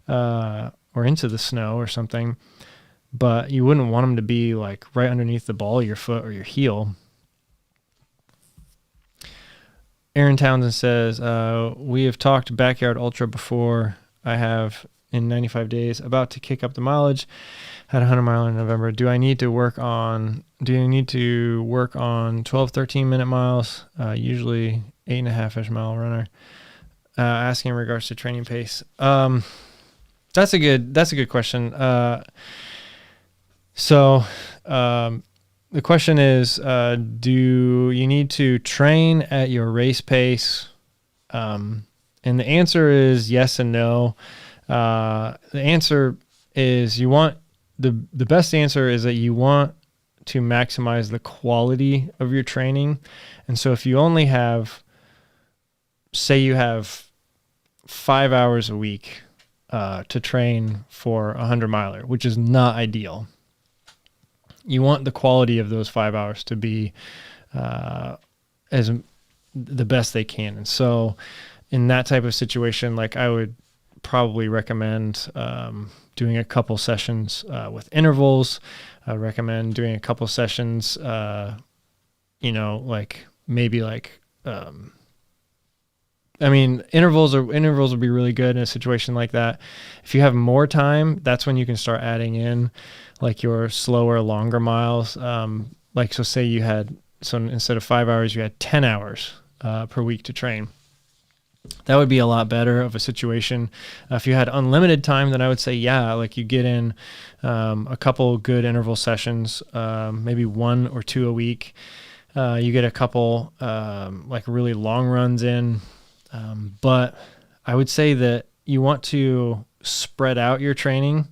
or into the snow or something, but you wouldn't want them to be like right underneath the ball of your foot or your heel. Aaron Townsend says, we have talked backyard ultra before. I have in 95 days, about to kick up the mileage, had a 100 mile in November. Do you need to work on 12, 13 minute miles? Usually 8.5-ish mile runner. Asking in regards to training pace. That's a good question. So the question is, do you need to train at your race pace? And the answer is yes and no. The answer is the best answer is that you want to maximize the quality of your training. And so if you only have, say you have 5 hours a week to train for a 100 miler, which is not ideal. You want the quality of those 5 hours to be as the best they can. And so in that type of situation, like, I would probably recommend doing a couple sessions with intervals. I would recommend doing a couple sessions, like maybe like, intervals would be really good in a situation like that. If you have more time, that's when you can start adding in like your slower, longer miles. So say instead of 5 hours, you had 10 hours per week to train. That would be a lot better of a situation. If you had unlimited time, then I would say, like you get in a couple good interval sessions, maybe 1 or 2 a week. You get a couple like really long runs in. But I would say that you want to spread out your training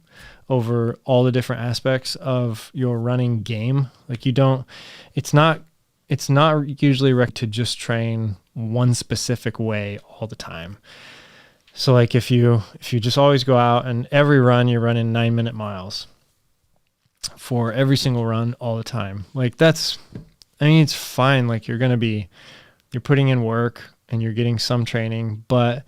over all the different aspects of your running game. Like it's not usually recommended to just train one specific way all the time. So like if you just always go out and every run you're running 9-minute miles for every single run all the time, like it's fine. Like you're putting in work and you're getting some training, but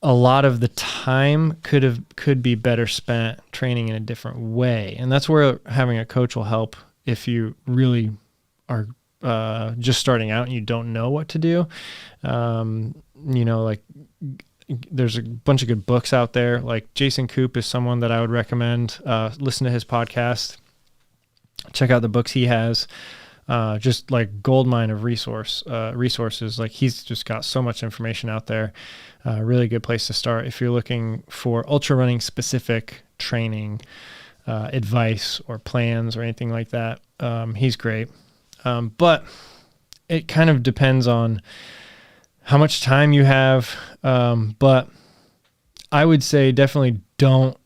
a lot of the time could be better spent training in a different way. And that's where having a coach will help if you really are just starting out and you don't know what to do. Like there's a bunch of good books out there. Like Jason Koop is someone that I would recommend. Listen to his podcast. Check out the books he has. Just like goldmine of resources. Like he's just got so much information out there. Really good place to start if you're looking for ultra running specific training, advice or plans or anything like that. He's great. But it kind of depends on how much time you have. But I would say definitely don't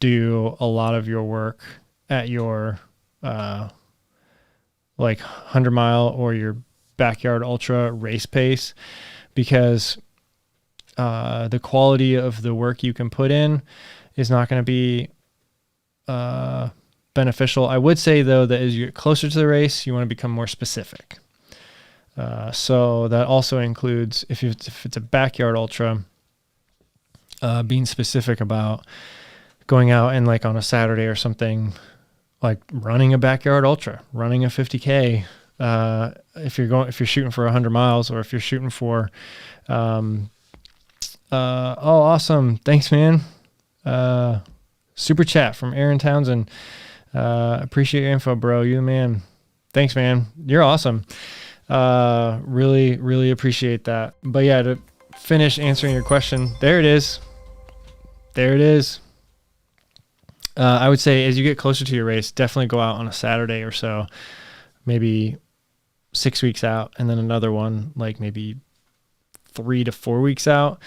do a lot of your work at your, like 100 mile or your backyard ultra race pace, because the quality of the work you can put in is not going to be beneficial. I would say though that as you get closer to the race, you want to become more specific. So that also includes if it's a backyard ultra, being specific about going out and like on a Saturday or something, like running a backyard ultra, running a 50K. If you're shooting for 100 miles, or if you're shooting for, awesome. Thanks, man. Super chat from Aaron Townsend. Appreciate your info, bro. You the man. Thanks, man. You're awesome. Really, really appreciate that. But yeah, to finish answering your question, there it is. I would say as you get closer to your race, definitely go out on a Saturday or so, maybe 6 weeks out, and then another one like maybe 3 to 4 weeks out,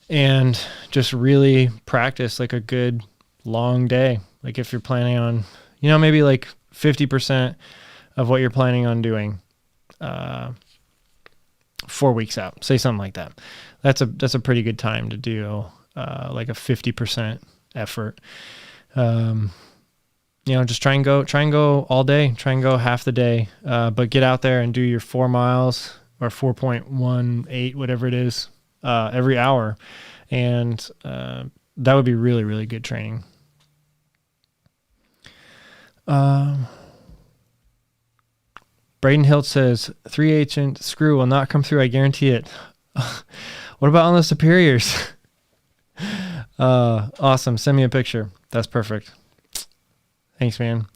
and just really practice like a good long day. Like if you're planning on, maybe like 50% of what you're planning on doing 4 weeks out, say something like that. That's a pretty good time to do like a 50% effort. Just try and go all day, try and go half the day, but get out there and do your 4 miles or 4.18, whatever it is, every hour. And that would be really, really good training. Braden Hilt says 3/8 screw will not come through. I guarantee it. What about on the superiors? Awesome. Send me a picture. That's perfect. Thanks, man.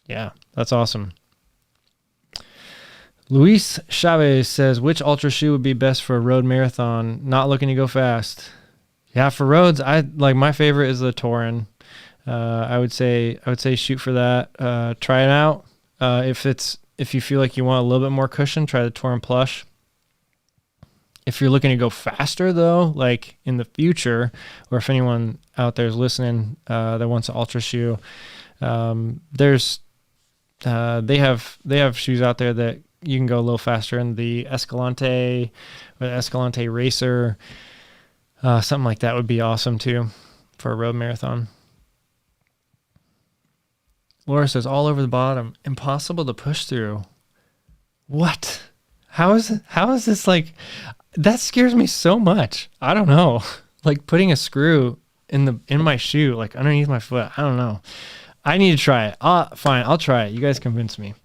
Yeah, that's awesome. Luis Chavez says, which ultra shoe would be best for a road marathon? Not looking to go fast. Yeah, for roads, my favorite is the Torin. I would say shoot for that. Try it out. If you feel like you want a little bit more cushion, try the Torin Plush. If you're looking to go faster though, like in the future, or if anyone out there is listening that wants an ultra shoe, they have shoes out there that you can go a little faster in, the Escalante or the Escalante Racer. Something like that would be awesome too for a road marathon. Laura says, all over the bottom, impossible to push through. What? How is this like, that scares me so much. I don't know. Like putting a screw in my shoe, like underneath my foot. I don't know. I need to try it. Fine, I'll try it. You guys convince me.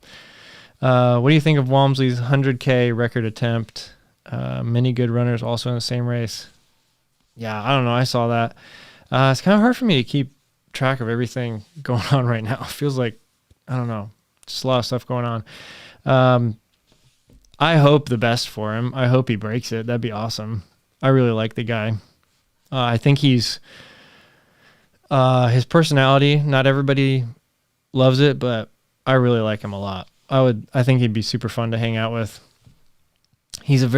What do you think of Walmsley's 100K record attempt? Many good runners also in the same race. Yeah, I don't know. I saw that. It's kind of hard for me to keep track of everything going on right now. It feels like, I don't know, just a lot of stuff going on. I hope the best for him. I hope he breaks it. That'd be awesome. I really like the guy. I think he's his personality, not everybody loves it, but I really like him a lot. I think he'd be super fun to hang out with. He's a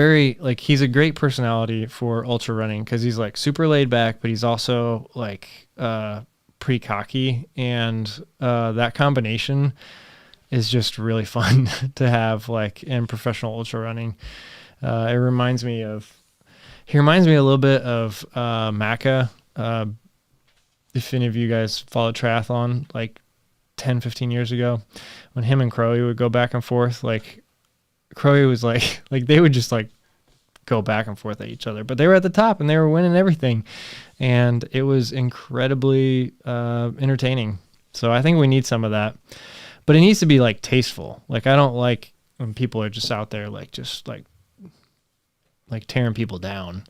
great personality for ultra running because he's like super laid back, but he's also like pretty cocky, and that combination is just really fun to have like in professional ultra running. He reminds me a little bit of Macca. If any of you guys followed triathlon like 10, 15 years ago, when him and Crowy would go back and forth, like Crowy was like they would just like go back and forth at each other, but they were at the top and they were winning everything. And it was incredibly entertaining. So I think we need some of that, but it needs to be like tasteful. Like I don't like when people are just out there like just like tearing people down.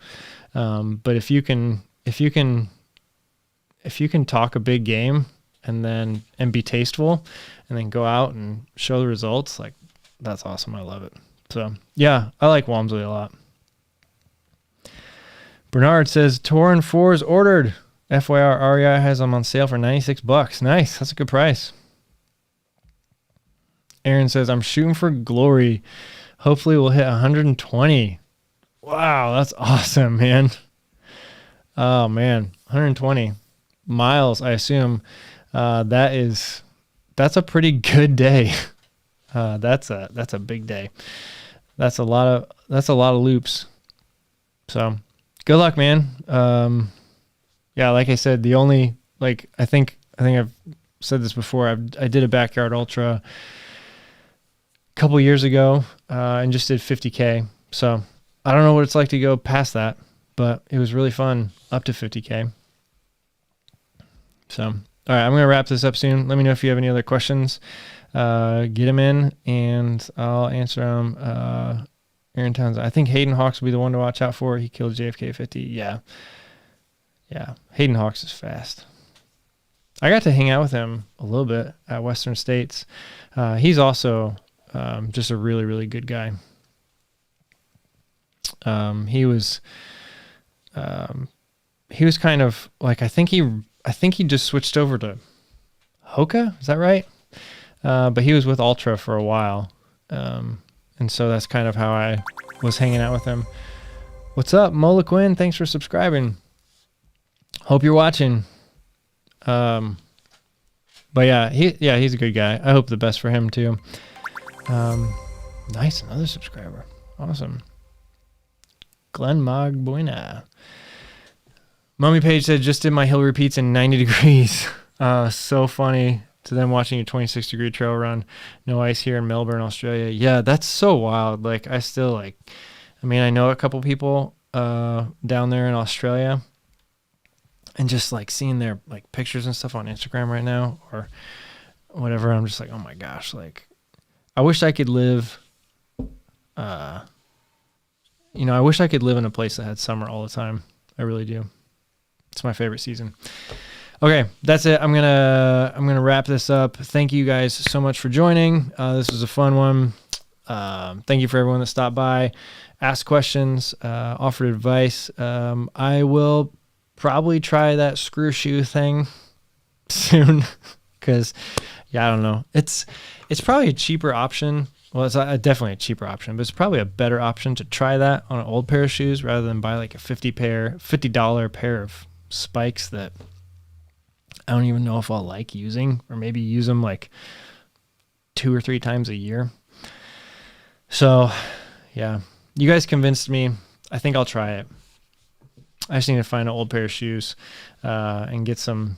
But if you can talk a big game and be tasteful and then go out and show the results, like that's awesome. I love it. So yeah, I like Walmsley a lot. Bernard says Torin 4s ordered. FYR, REI has them on sale for $96. Nice. That's a good price. Aaron says, I'm shooting for glory. Hopefully we'll hit 120. Wow, that's awesome, man. Oh, man. 120 miles, I assume. That's a pretty good day. That's a big day. That's a lot of loops. So good luck, man. Yeah, like I said, the only, like, I think I've said this before. I did a backyard ultra a couple years ago, and just did 50K. So I don't know what it's like to go past that, but it was really fun up to 50K. So, all right, I'm going to wrap this up soon. Let me know if you have any other questions. Get them in and I'll answer them. Aaron Townsend, I think Hayden Hawks will be the one to watch out for. He killed JFK 50. Yeah. Hayden Hawks is fast. I got to hang out with him a little bit at Western States. He's also just a really, really good guy. He was he was kind of like, I think he just switched over to Hoka. Is that right? But he was with Ultra for a while. And so that's kind of how I was hanging out with him. What's up, Mola Quinn? Thanks for subscribing. Hope you're watching. But yeah, he's a good guy. I hope the best for him too. Nice, another subscriber. Awesome. Glenn Magbuena. Mummy Page said, just did my hill repeats in 90 degrees. So funny to them watching a 26-degree trail run. No ice here in Melbourne, Australia. Yeah, that's so wild. Like, I still I know a couple people down there in Australia, and just like seeing their like pictures and stuff on Instagram right now or whatever, I'm just like, oh my gosh, like I wish I could live I wish I could live in a place that had summer all the time. I really do. It's my favorite season. Okay, that's it. I'm gonna wrap this up. Thank you guys so much for joining. This was a fun one. Thank you for everyone that stopped by, asked questions, offered advice. I will probably try that screw shoe thing soon because, yeah, I don't know. It's probably a cheaper option. Well, it's definitely a cheaper option, but it's probably a better option to try that on an old pair of shoes rather than buy like a $50 pair of spikes that I don't even know if I'll like using, or maybe use them like 2 or 3 times a year. So, yeah, you guys convinced me. I think I'll try it. I just need to find an old pair of shoes and get some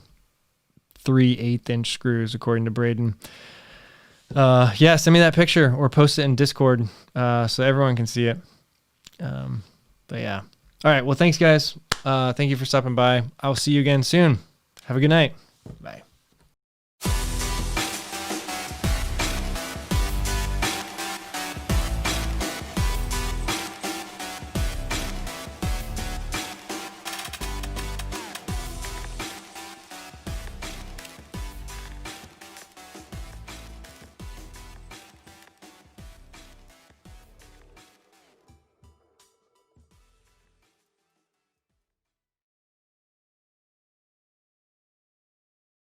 3/8" screws, according to Braden. Yeah, send me that picture or post it in Discord so everyone can see it. But yeah. All right. Well, thanks, guys. Thank you for stopping by. I'll see you again soon. Have a good night. Bye.